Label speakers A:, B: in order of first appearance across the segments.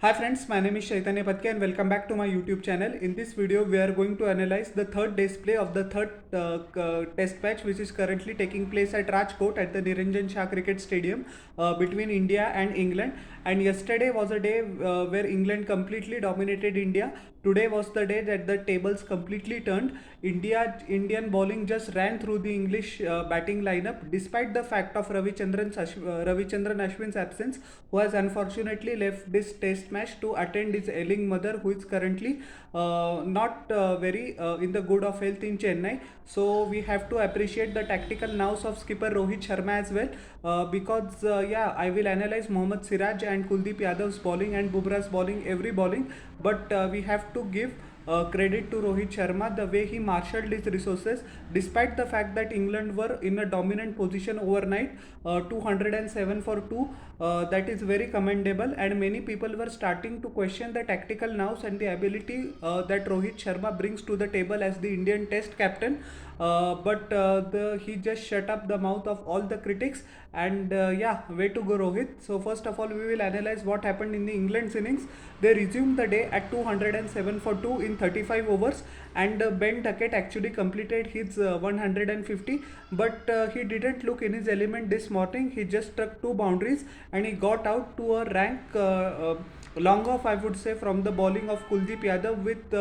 A: Hi friends, my name is Chaitanya Patke and welcome back to my YouTube channel. In this video, we are going to analyze the third display of the third test match which is currently taking place at Rajkot at the Niranjan Shah Cricket Stadium between India and England. And yesterday was a day where England completely dominated India. Today was the day that the tables completely turned. Indian bowling just ran through the English batting lineup despite the fact of Ravichandran Ashwin's absence, who has unfortunately left this test match to attend his ailing mother, who is currently not very in the good of health in Chennai. So we have to appreciate the tactical nous of skipper Rohit Sharma as well, because yeah, I will analyze Mohammad Siraj and Kuldeep Yadav's bowling and Bumrah's bowling, every bowling, but we have to give credit to Rohit Sharma, the way he marshaled his resources despite the fact that England were in a dominant position overnight, 207 for 2. That is very commendable, and many people were starting to question the tactical nous and the ability that Rohit Sharma brings to the table as the Indian Test captain. But he just shut up the mouth of all the critics, and yeah, way to go Rohit. So first of all, we will analyze what happened in the England's innings. They resumed the day at 207 for 2 in 35 overs, and Ben Duckett actually completed his 150, but he didn't look in his element this morning. He just struck two boundaries and he got out to a rank long off, I would say, from the bowling of Kuldeep Yadav, with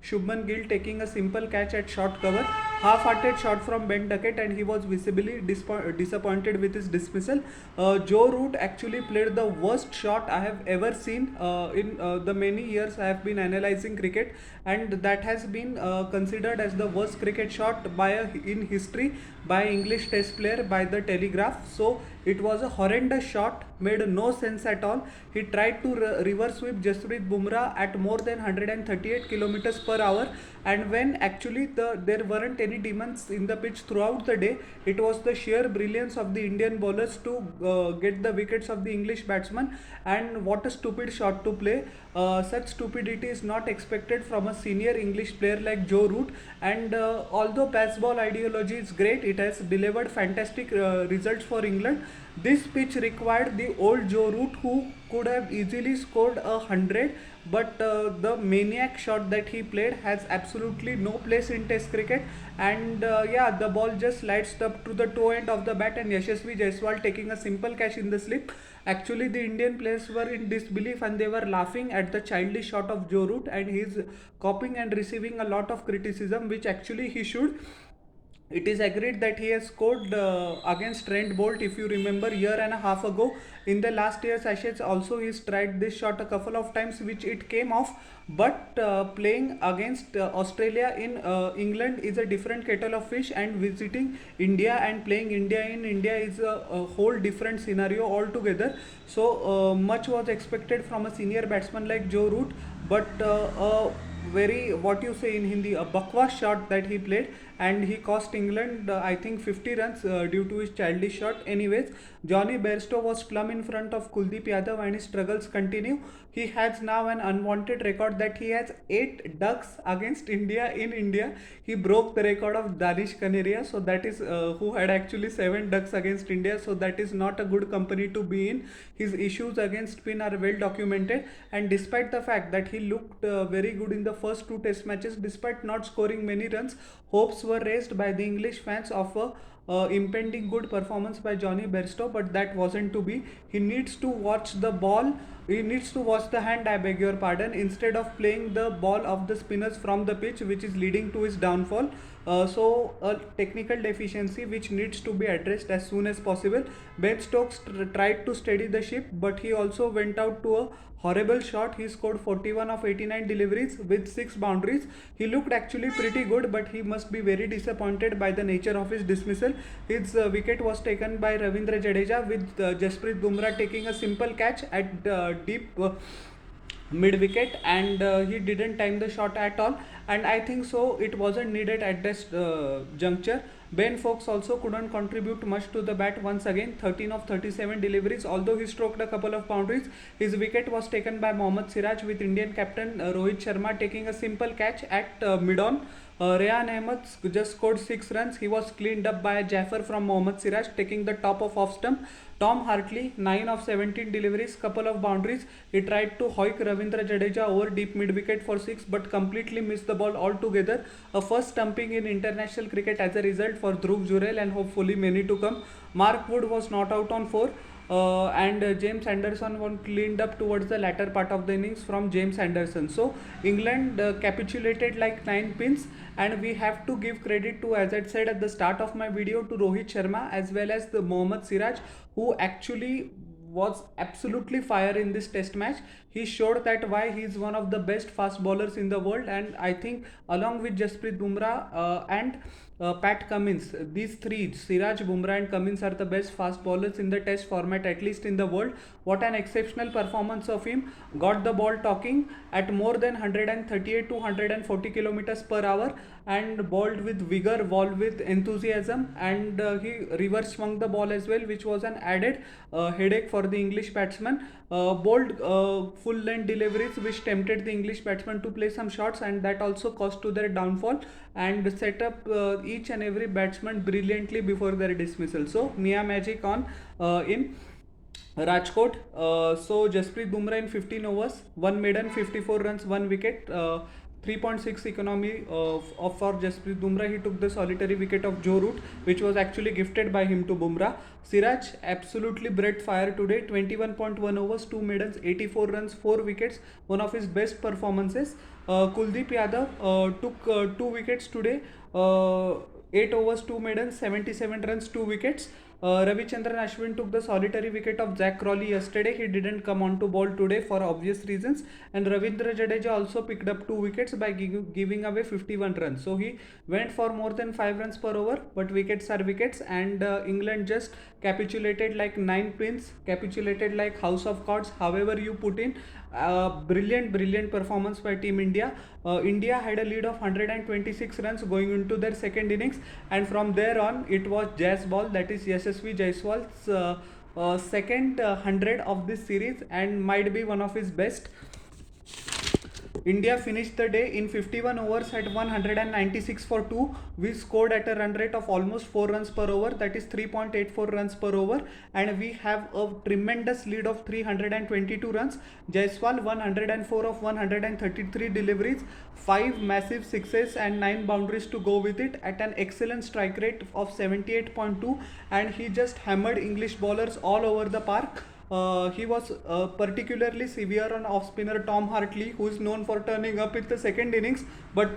A: Shubman Gill taking a simple catch at short cover. Half-hearted shot from Ben Duckett, and he was visibly disappointed with his dismissal. Joe Root actually played the worst shot I have ever seen in the many years I have been analyzing cricket, and that has been considered as the worst cricket shot in history by English Test player by the Telegraph. So it was a horrendous shot, made no sense at all. He tried to reverse sweep Jasprit Bumrah at more than 138 kilometers per hour, and when actually there weren't any demons in the pitch throughout the day, it was the sheer brilliance of the Indian bowlers to get the wickets of the English batsmen. And what a stupid shot to play. Such stupidity is not expected from a senior English player like Joe Root, and although pass ball ideology is great, it has delivered fantastic results for England. This pitch required the old Joe Root, who could have easily scored 100, but the maniac shot that he played has absolutely no place in Test cricket. And yeah, the ball just slides up to the toe end of the bat, and Yashasvi Jaiswal taking a simple catch in the slip. Actually, the Indian players were in disbelief and they were laughing at the childish shot of Joe Root, and he's copying and receiving a lot of criticism, which actually he should. It is agreed that he has scored against Trent Bolt, if you remember, year and a half ago. In the last year's Ashes also he's tried this shot a couple of times, which it came off. But playing against Australia in England is a different kettle of fish, and visiting India and playing India in India is a whole different scenario altogether. So much was expected from a senior batsman like Joe Root, but very, what you say in Hindi, a bakwas shot that he played, and he cost England I think 50 runs due to his childish shot. Anyways, Johnny Bairstow was plumb in front of Kuldeep Yadav, and his struggles continue. He has now an unwanted record that he has 8 ducks against India in India. He broke the record of Danish Kaneria, so that is who had actually 7 ducks against India. So that is not a good company to be in. His issues against spin are well documented, and despite the fact that he looked very good in the first 2 test matches, despite not scoring many runs, hopes were raised by the English fans of a impending good performance by Johnny Bairstow, but that wasn't to be. He needs to watch the ball. He needs to watch the hand, I beg your pardon, instead of playing the ball of the spinners from the pitch, which is leading to his downfall. So a technical deficiency which needs to be addressed as soon as possible. Ben Stokes tried to steady the ship, but he also went out to a horrible shot. He scored 41 of 89 deliveries with 6 boundaries. He looked actually pretty good, but he must be very disappointed by the nature of his dismissal. His wicket was taken by Ravindra Jadeja, with Jasprit Bumrah taking a simple catch at deep mid wicket, and he didn't time the shot at all, and I think so it wasn't needed at this juncture. Ben Fox also couldn't contribute much to the bat once again, 13 of 37 deliveries. Although he stroked a couple of boundaries, his wicket was taken by Mohammad Siraj, with Indian captain Rohit Sharma taking a simple catch at mid-on. Rehan Ahmed just scored 6 runs. He was cleaned up by a Jaffer from Mohammad Siraj, taking the top of off stump. Tom Hartley, 9 of 17 deliveries, couple of boundaries. He tried to hoik Ravindra Jadeja over deep mid wicket for 6, but completely missed the ball altogether. A first stumping in international cricket as a result for Dhruv Jurel, and hopefully many to come. Mark Wood was not out on 4. And James Anderson was cleaned up towards the latter part of the innings from James Anderson. So England capitulated like 9 pins, and we have to give credit to, as I said at the start of my video, to Rohit Sharma as well as the Mohammad Siraj, who actually was absolutely fire in this test match. He showed that why he is one of the best fast bowlers in the world, and I think along with Jasprit Bumrah and Pat Cummins, these three, Siraj, Bumrah and Cummins, are the best fast bowlers in the test format, at least in the world. What an exceptional performance of him. Got the ball talking at more than 138 to 140 kilometers per hour, and bowled with vigor, bowled with enthusiasm, and he reverse swung the ball as well, which was an added headache for the English batsman. Bowled full length deliveries which tempted the English batsman to play some shots, and that also cost to their downfall, and set up each and every batsman brilliantly before their dismissal. So Mia Magic on in Rajkot. So Jasprit Bumrah in 15 overs, 1 maiden, 54 runs, 1 wicket. 3.6 economy for Jasprit Bumrah. He took the solitary wicket of Joe Root, which was actually gifted by him to Bumrah. Siraj absolutely bred fire today. 21.1 overs, 2 maidens, 84 runs, 4 wickets. One of his best performances. Kuldeep Yadav took 2 wickets today. 8 overs, 2 maidens, 77 runs, 2 wickets. Ravichandran Ashwin took the solitary wicket of Jack Crawley yesterday. He didn't come on to ball today for obvious reasons. And Ravindra Jadeja also picked up 2 wickets by giving away 51 runs. So he went for more than 5 runs per over, but wickets are wickets, and England just capitulated like 9 pins, capitulated like house of cards, however you put in. Brilliant performance by Team India. India had a lead of 126 runs going into their second innings, and from there on it was Jazz ball, that is Yashasvi Jaiswal's second 100 of this series, and might be one of his best. India finished the day in 51 overs at 196 for 2. We scored at a run rate of almost 4 runs per over, that is 3.84 runs per over, and we have a tremendous lead of 322 runs. Jaiswal 104 of 133 deliveries, 5 massive sixes and 9 boundaries to go with it, at an excellent strike rate of 78.2, and he just hammered English bowlers all over the park. He was particularly severe on off-spinner Tom Hartley, who is known for turning up in the second innings, but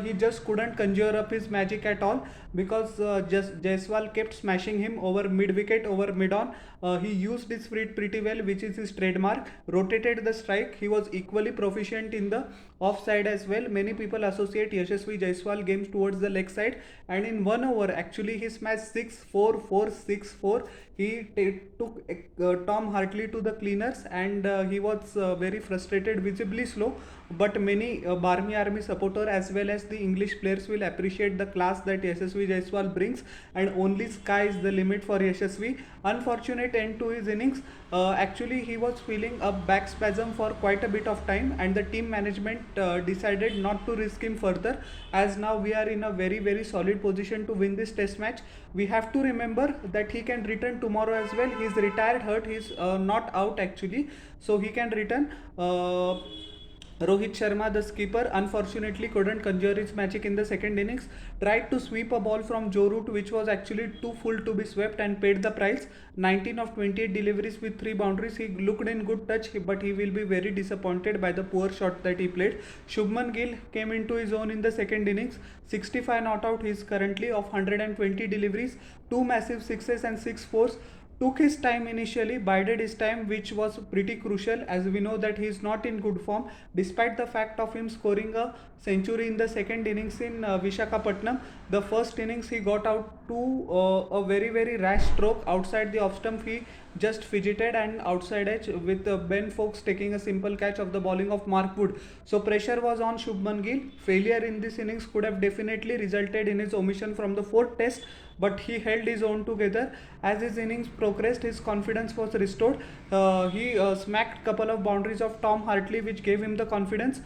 A: he just couldn't conjure up his magic at all, because Jaiswal kept smashing him over mid-wicket, over mid-on. He used his feet pretty well, which is his trademark, rotated the strike. He was equally proficient in the offside as well. Many people associate Yashasvi Jaiswal games towards the leg side, and in 1 over actually he smashed 6-4, 4-6, 4. He took Tom Hartley to the cleaners, and he was very frustrated, visibly slow, but many Barmy Army supporter as well as the English players will appreciate the class that Yashasvi Jaiswal brings, and only sky is the limit for Yashasvi. Unfortunate end to his innings. Actually he was feeling a back spasm for quite a bit of time, and the team management decided not to risk him further, as now we are in a very solid position to win this test match. We have to remember that he can return tomorrow as well. He is retired hurt, he is not out actually, so he can return. Rohit Sharma, the skipper, unfortunately couldn't conjure his magic in the second innings. Tried to sweep a ball from Joe Root, which was actually too full to be swept, and paid the price. 19 of 28 deliveries with 3 boundaries. He looked in good touch, but he will be very disappointed by the poor shot that he played. Shubman Gill came into his own in the second innings. 65 not out. He is currently of 120 deliveries, 2 massive sixes and 6 fours. took his time initially, bided his time, which was pretty crucial as we know that he is not in good form. Despite the fact of him scoring a century in the second innings in Vishakhapatnam, the first innings he got out to a very rash stroke outside the off stump. He just fidgeted and outside edge with Ben Foakes taking a simple catch of the bowling of Mark Wood. So pressure was on Shubman Gill. Failure in this innings could have definitely resulted in his omission from the fourth test, but he held his own together. As his innings progressed, his confidence was restored. He smacked couple of boundaries of Tom Hartley, which gave him the confidence.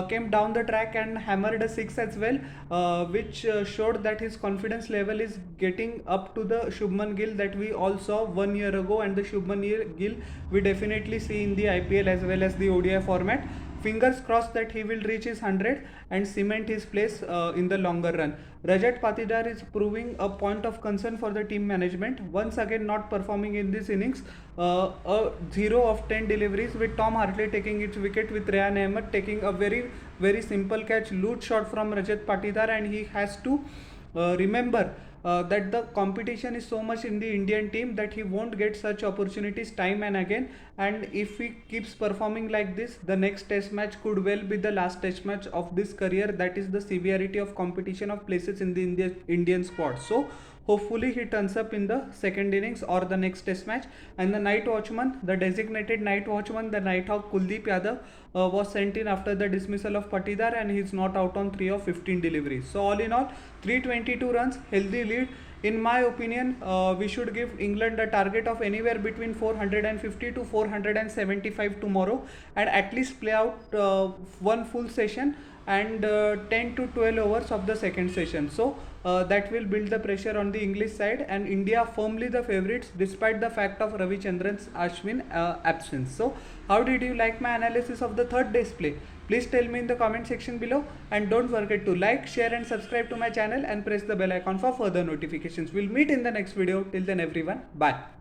A: Came down the track and hammered a six as well, which showed that his confidence level is getting up to the Shubman Gill that we all saw 1 year ago, and the Shubman Gill we definitely see in the IPL as well as the ODI format. Fingers crossed that he will reach his 100 and cement his place in the longer run. Rajat Patidar is proving a point of concern for the team management. Once again not performing in this innings. A 0 of 10 deliveries with Tom Hartley taking its wicket, with Rehan Ahmed taking a very simple catch, loose shot from Rajat Patidar, and he has to remember that the competition is so much in the Indian team that he won't get such opportunities time and again, and if he keeps performing like this, the next test match could well be the last test match of this career. That is the severity of competition of places in the Indian squad. So hopefully he turns up in the second innings or the next test match. And the night watchman, the designated night watchman, the Night Hawk Kuldeep Yadav was sent in after the dismissal of Patidar, and he's not out on 3 of 15 deliveries. So all in all, 322 runs, healthy lead. In my opinion, we should give England a target of anywhere between 450 to 475 tomorrow, and at least play out one full session and 10 to 12 overs of the second session. So that will build the pressure on the English side, and India firmly the favourites despite the fact of Ravichandran's Ashwin absence. So how did you like my analysis of the third day's play? Please tell me in the comment section below, and don't forget to like, share and subscribe to my channel and press the bell icon for further notifications. We'll meet in the next video. Till then everyone, bye.